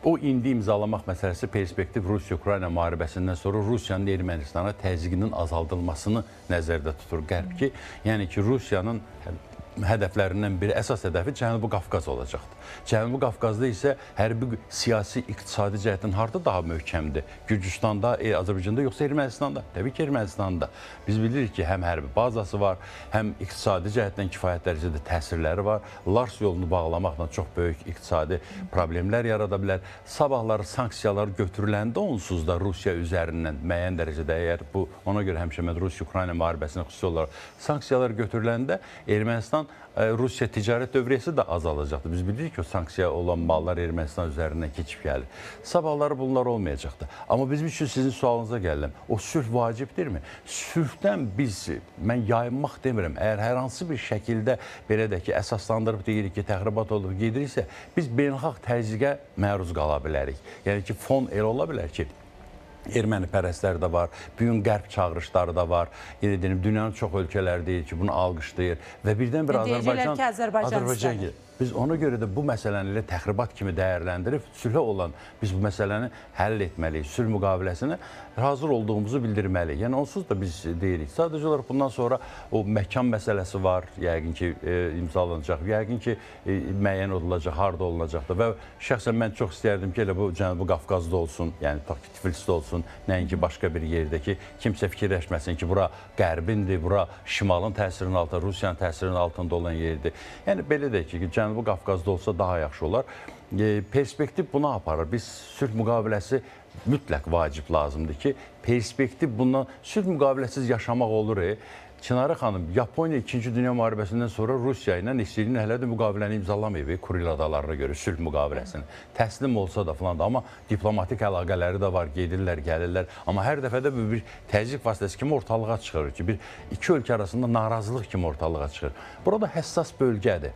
O indi imzalamaq məsələsi perspektiv Rusiya-Ukrayna müharibəsindən sonra Rusiyanın Ermənistana təzyiqinin azaldılmasını nəzərdə tutur Qərb ki, yəni ki, Rusiyanın hədəflərindən biri, əsas hədəfi Cənubi Qafqaz olacaqdır. Cənubi Qafqazda isə hərbi, siyasi, iqtisadi cəhətdən harda daha möhkəmdir? Gürcüstanda, Azərbaycanda, yoxsa Ermənistanda? Təbii ki, Ermənistanda. Biz bilirik ki, həm hərbi bazası var, həm iqtisadi cəhətdən kifayət dərəcədə təsirləri var. Lars yolunu bağlamaqla çox böyük iqtisadi problemlər yarada bilər. Sabahları sanksiyalar götürüləndə onsuz da Rusiya üzərindən müəyyən dərəcədə, əgər bu, ona görə həmişə mən Rusiya-Ukrayna müharibəsinə xüsusi olaraq sanksiyalar götürüləndə Ermənistan Rusiya ticarət dövriyyəsi də azalacaqdır. Biz bilirik ki, o sanksiya olan mallar Ermənistan üzərindən keçib gəlir. Sabahları bunlar olmayacaqdır. Amma bizim üçün sizin sualınıza gəldim. O sülh vacibdirmi? Sülhdən mən yayınmaq demirəm. Əgər hər hansı bir şəkildə belə də ki, əsaslandırıb deyirik ki, təxribat olub gediriksə, biz beynəlxalq təzyiqə məruz qala bilərik. Yəni ki, fon elə ola bilər ki, erməni pərəstləri də var, bugün qərb çağırışları da var. Yəni deyim, dünyanın çox ölkələri deyir ki, bunu alqışlayır və birdən bir Azərbaycan istəyir. Biz ona görə də bu məsələni elə təxribat kimi dəyərləndirib, sülhə olan biz bu məsələni həll etməliyik. Sülh müqaviləsinə hazır olduğumuzu bildirməliyik. Yəni onsuz da biz deyirik. Sadəcə olaraq bundan sonra o məkan məsələsi var, yəqin ki, imzalanacaq, yəqin ki, müəyyən olunacaq, harda olunacaqdır və şəxsən mən çox istərdim ki, elə bu Cənubi Qafqazda olsun, yəni Tiflisdə olsun, nəinki başqa bir yerdə ki, kimsə fikirləşməsin ki, bura qərbindir, bura şimalın təsirinin altında, Rusiyanın təsirinin altında olan yerdir. Yəni belə deyək ki, Cənubi Qafqazda olsa daha yaxşı olar. Perspektiv buna aparır. Biz sülh müqaviləsi mütləq vacib lazımdır ki, perspektiv bundan sülh müqaviləsiz yaşamaq olur. Çinarə xanım, Yaponiya 2-ci Dünya müharibəsindən sonra Rusiya ilə istəyirlər hələ də müqaviləni imzalamayıb, Kuril adalarına görə sülh müqaviləsini. Təslim olsa da falan da, amma diplomatik əlaqələri də var, gedirlər, gəlirlər. Amma hər dəfə də bir təzyiq vasitəsi kimi ortalığa çıxır ki, iki ölkə arasında narazılıq kimi ortalığa çıxır. Burada həssas bölgədir.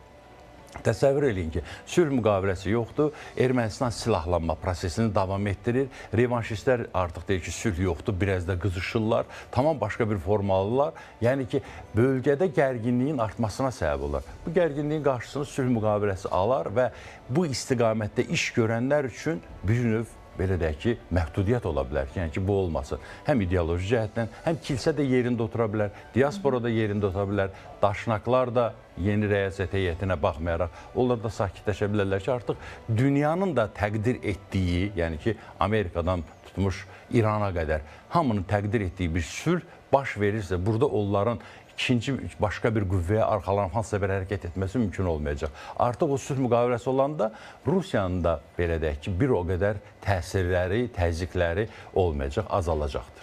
Təsəvvür edin ki, sülh müqaviləsi yoxdur, Ermənistan silahlanma prosesini davam etdirir, revanşistlər artıq deyir ki, sülh yoxdur, biraz da qızışırlar, tamam başqa bir formalılar. Yəni ki, bölgədə gərginliyin artmasına səbəb olar. Bu gərginliyin qarşısını sülh müqaviləsi alar və bu istiqamətdə iş görənlər üçün bir növ belə deyək ki, məhdudiyyət ola bilər ki, yəni ki, bu olmasın. Həm ideoloji cəhətdən, həm kilsə də yerində otura bilər, diaspora da yerində otura bilər, daşnaqlar da yeni rəyasət heyətinə baxmayaraq, onlar da sakitləşə bilərlər ki, artıq dünyanın da təqdir etdiyi, yəni ki, Amerikadan tutmuş İrana qədər hamının təqdir etdiyi bir sülh baş verirsə, burada onların ikinci başqa bir qüvvəyə arxalanıb hansısa bir hərəkət etməsi mümkün olmayacaq. Artıq o sülh müqaviləsi olanda Rusiyanın da belə deyək ki, bir o qədər təsirləri, təzyiqləri olmayacaq, azalacaqdır.